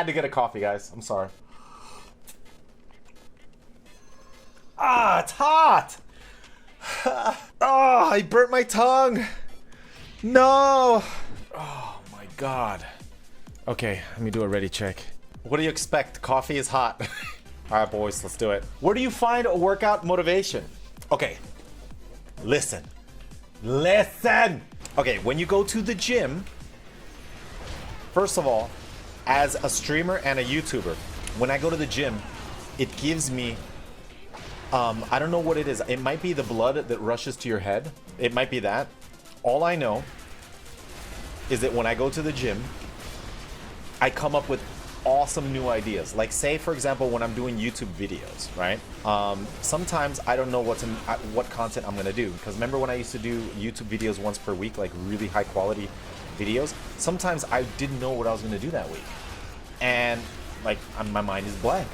had to get a coffee, guys. I'm sorry. Ah, it's hot. Oh, I burnt my tongue. No. Oh my God. Okay, let me do a ready check. What do you expect? Coffee is hot. All right, boys, let's do it. Where do you find a workout motivation? Okay, listen. Listen. Okay, when you go to the gym, first of all, as a streamer and a YouTuber, when I go to the gym, it gives me, I don't know what it is. It might be the blood that rushes to your head. It might be that. All I know is that when I go to the gym, I come up with awesome new ideas. Like, say for example, when I'm doing YouTube videos, right? Sometimes I don't know what content I'm gonna do, because remember when I used to do YouTube videos once per week, like really high quality videos? Sometimes I didn't know what I was gonna do that week, and like my mind is blank.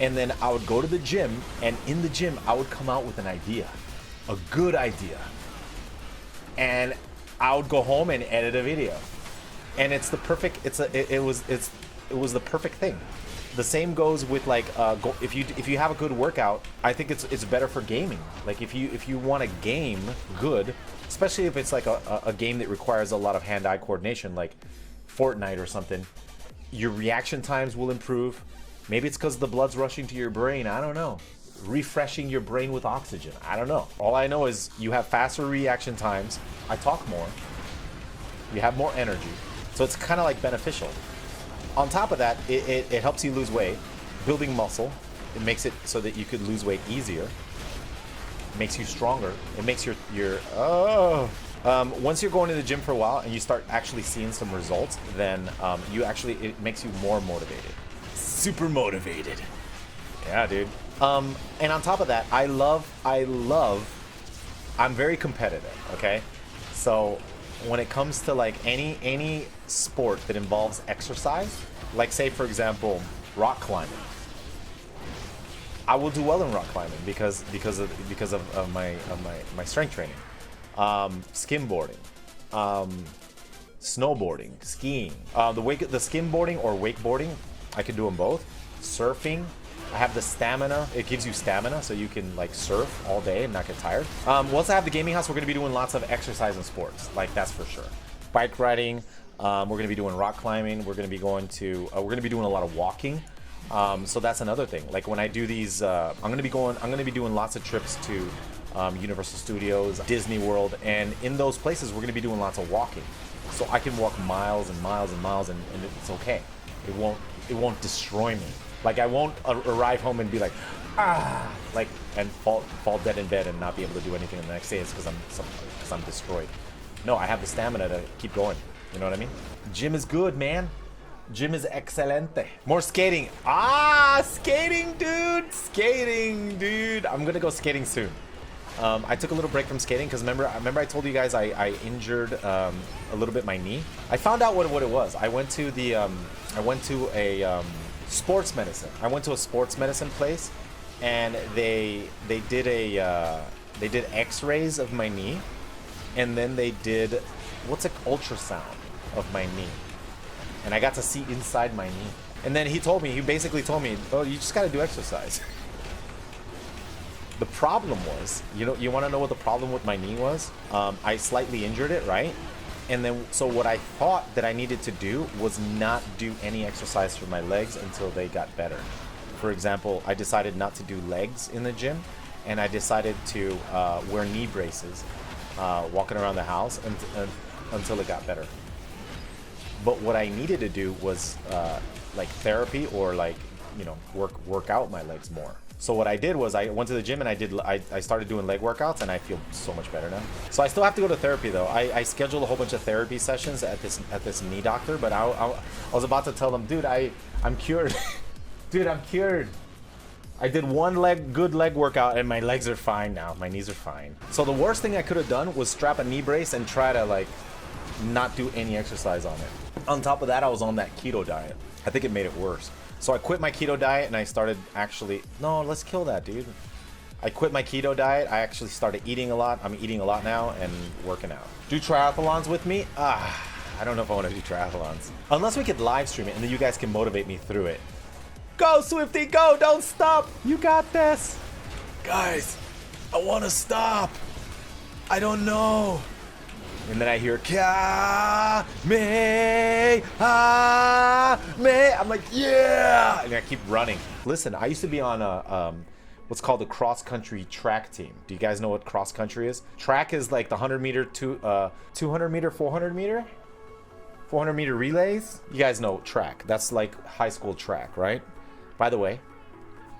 And then I would go to the gym, and in the gym I would come out with an idea, a good idea, and I would go home and edit a video, and it's the perfect. It was the perfect thing. The same goes with like if you have a good workout, I think it's better for gaming. Like if you want to game good, especially if it's like a game that requires a lot of hand-eye coordination, like Fortnite or something, your reaction times will improve. Maybe it's because the blood's rushing to your brain. I don't know. Refreshing your brain with oxygen. I don't know. All I know is you have faster reaction times. I talk more. You have more energy. So it's kind of like beneficial. On top of that, it helps you lose weight, building muscle. It makes it so that you could lose weight easier. It makes you stronger. It makes once you're going to the gym for a while and you start actually seeing some results, then it makes you more motivated. Super motivated. Yeah, dude. And on top of that, I'm very competitive, okay? So when it comes to like any sport that involves exercise, like say for example rock climbing, I will do well in rock climbing because of my strength training. Skimboarding, snowboarding, skiing, the skimboarding or wakeboarding, I can do them both. Surfing, I have the stamina. It gives you stamina, so you can like surf all day and not get tired. Once I have the gaming house, we're gonna be doing lots of exercise and sports, like that's for sure. Bike riding, we're gonna be doing rock climbing. We're gonna be doing a lot of walking. So that's another thing. Like when I do these, I'm gonna be doing lots of trips to Universal Studios, Disney World, and in those places we're gonna be doing lots of walking. So I can walk miles and miles and miles, and it's okay. It won't destroy me. Like I won't arrive home and be like, and fall dead in bed and not be able to do anything the next day. It's because I'm destroyed. No, I have the stamina to keep going. You know what I mean? Gym is good, man. Gym is excelente. More skating. Skating, dude. I'm gonna go skating soon. I took a little break from skating because remember I told you guys I injured a little bit my knee. I found out what it was. I went to a sports medicine. I went to a sports medicine place, and they did X-rays of my knee, and then they did ultrasound of my knee, and I got to see inside my knee. And then he basically told me, oh, you just got to do exercise. The problem was, you want to know what the problem with my knee was? I slightly injured it, right? And then, so what I thought that I needed to do was not do any exercise for my legs until they got better. For example, I decided not to do legs in the gym, and I decided to wear knee braces walking around the house until it got better. But what I needed to do was like therapy or like, work out my legs more. So what I did was I went to the gym and I started doing leg workouts, and I feel so much better now. So I still have to go to therapy though. I scheduled a whole bunch of therapy sessions at this knee doctor, but I was about to tell them, dude, I'm cured. Dude, I'm cured. I did one good leg workout and my legs are fine now. My knees are fine. So the worst thing I could have done was strap a knee brace and try to like not do any exercise on it. On top of that, I was on that keto diet. I think it made it worse. So I quit my keto diet and I started no, let's kill that, dude. I quit my keto diet. I actually started eating a lot. I'm eating a lot now and working out. Do triathlons with me? I I don't know if I want to do triathlons. Unless we could live stream it and then you guys can motivate me through it. Go, Swifty, go! Don't stop! You got this! Guys, I want to stop. I don't know. And then I hear Ka me ha me. I'm like, yeah! And I keep running. Listen, I used to be on a what's called a cross-country track team. Do you guys know what cross-country is? Track is like the 100-meter, 200-meter, 400-meter? 400-meter relays? You guys know track. That's like high school track, right? By the way,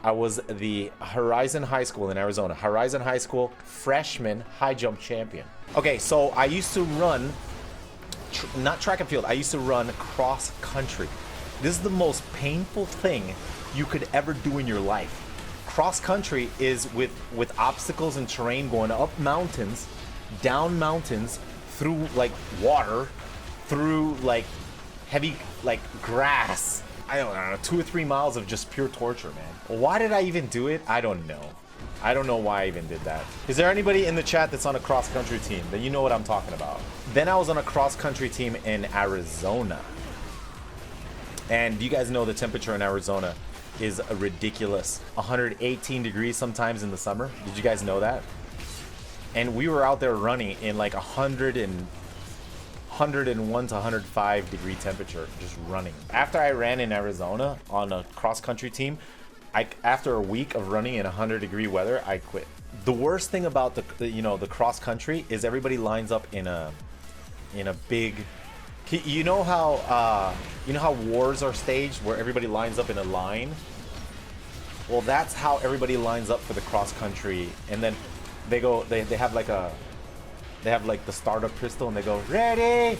I was the Horizon High School in Arizona. Horizon High School freshman high jump champion. Okay, so I used to run, not track and field, I used to run cross country. This is the most painful thing you could ever do in your life. Cross country is with obstacles and terrain going up mountains, down mountains, through like water, through like heavy like grass. I don't know, 2 or 3 miles of just pure torture, man. Why did I even do it? I don't know. I don't know why I even did that. Is there anybody in the chat that's on a cross-country team that you know what I'm talking about? Then I was on a cross-country team in Arizona. And you guys know the temperature in Arizona is a ridiculous 118 degrees sometimes in the summer. Did you guys know that? And we were out there running in like 101 to 105 degree temperature, just running. After I ran in Arizona on a cross-country team, after a week of running in 100-degree weather, I quit. The worst thing about the cross-country is everybody lines up in a big. You know how wars are staged where everybody lines up in a line? Well, that's how everybody lines up for the cross-country, and then they have like the startup pistol and they go, ready!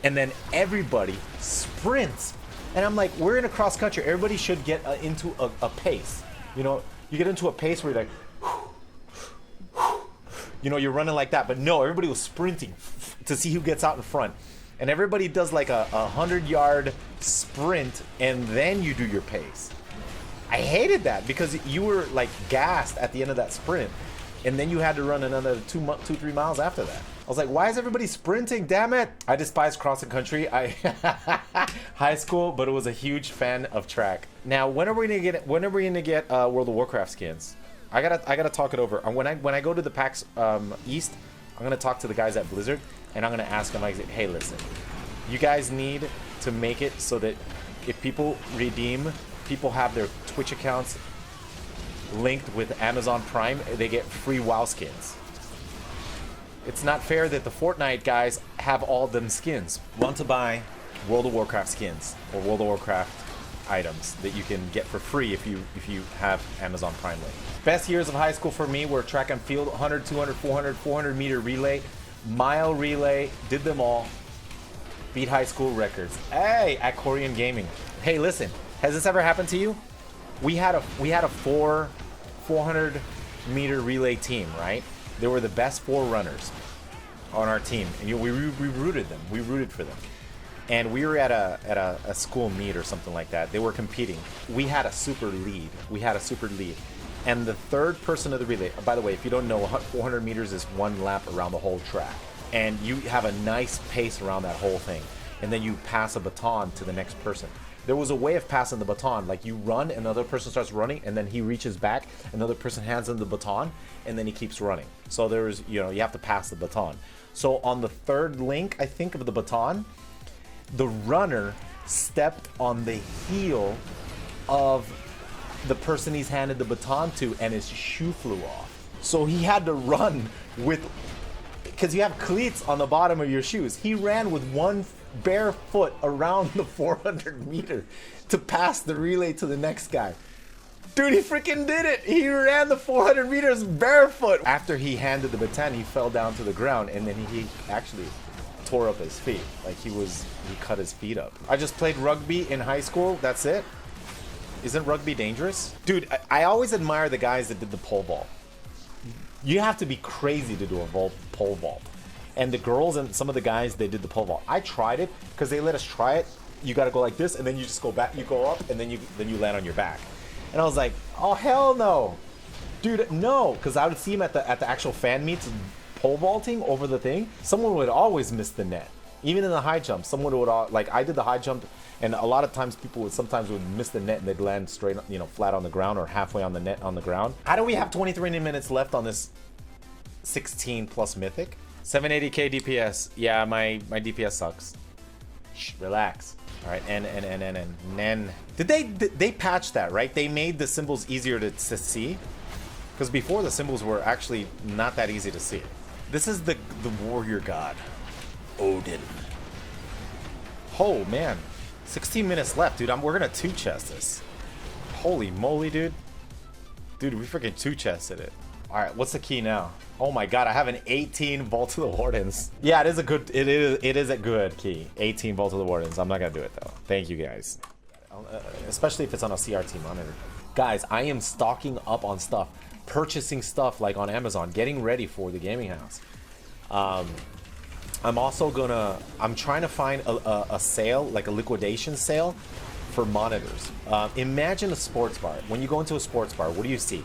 And then everybody sprints. And I'm like, we're in a cross country. Everybody should get into a pace. You know, you get into a pace where you're like, you know, you're running like that. But no, everybody was sprinting to see who gets out in front. And everybody does like a 100-yard sprint and then you do your pace. I hated that because you were like gassed at the end of that sprint. And then you had to run another 2-3 miles after that. I was like, why is everybody sprinting? Damn it! I despise crossing country. High school, but it was a huge fan of track. Now, when are we gonna get World of Warcraft skins? I gotta talk it over. When I go to the PAX East, I'm gonna talk to the guys at Blizzard, and I'm gonna ask them, like, hey, listen, you guys need to make it so that if people redeem, people have their Twitch accounts linked with Amazon Prime, they get free WoW skins. It's not fair that the Fortnite guys have all them skins. Want to buy World of Warcraft skins or World of Warcraft items that you can get for free if you have Amazon Prime link. Best years of high school for me were track and field, 100, 200, 400, 400 meter relay, mile relay, did them all. Beat high school records. Hey, at Korean Gaming. Hey, listen, has this ever happened to you? We had a 400 meter relay team, right? They were the best 4 runners on our team, and we rooted them. We rooted for them, and we were at a school meet or something like that. They were competing. We had a super lead. And the third person of the relay. By the way, if you don't know, 400 meters is 1 lap around the whole track, and you have a nice pace around that whole thing, and then you pass a baton to the next person. There was a way of passing the baton, like you run, another person starts running, and then he reaches back, another person hands him the baton, and then he keeps running. So there's, you have to pass the baton. So on the 3rd link, I think, of the baton, the runner stepped on the heel of the person he's handed the baton to, and his shoe flew off. So he had to run with, because you have cleats on the bottom of your shoes. He ran with one bare foot around the 400 meter to pass the relay to the next guy. Dude, he freaking did it. He ran the 400 meters barefoot. After he handed the baton, he fell down to the ground, and then he actually tore up his feet. Like he cut his feet up. I just played rugby in high school. That's it. Isn't rugby dangerous? Dude, I always admire the guys that did the pole vault. You have to be crazy to do a pole vault. And the girls and some of the guys, they did the pole vault. I tried it because they let us try it. You got to go like this, and then you just go back. You go up, and then you land on your back. And I was like, oh hell no, dude, no, because I would see him at the actual fan meets pole vaulting over the thing. Someone would always miss the net. Even in the high jump, someone would like I did the high jump, and a lot of times people would sometimes miss the net and they'd land straight, you know, flat on the ground or halfway on the net on the ground. How do we have 23 minutes left on this 16 plus mythic? 780k DPS. Yeah, my DPS sucks. Shh, relax. All right, N. Did they patch that, right? They made the symbols easier to see, because before the symbols were actually not that easy to see. This is the warrior god, Odin. Oh man, 16 minutes left, dude. We're gonna two chest this. Holy moly, dude. Dude, we freaking two chested it. All right, what's the key now? Oh my god, I have an 18 Vault of the Wardens. Yeah, it is a good key. 18 Vault of the Wardens. I'm not gonna do it though. Thank you guys. Especially if it's on a CRT monitor. Guys, I am stocking up on stuff, purchasing stuff like on Amazon, getting ready for the gaming house. I'm trying to find a sale, like a liquidation sale for monitors. Imagine a sports bar. When you go into a sports bar, what do you see?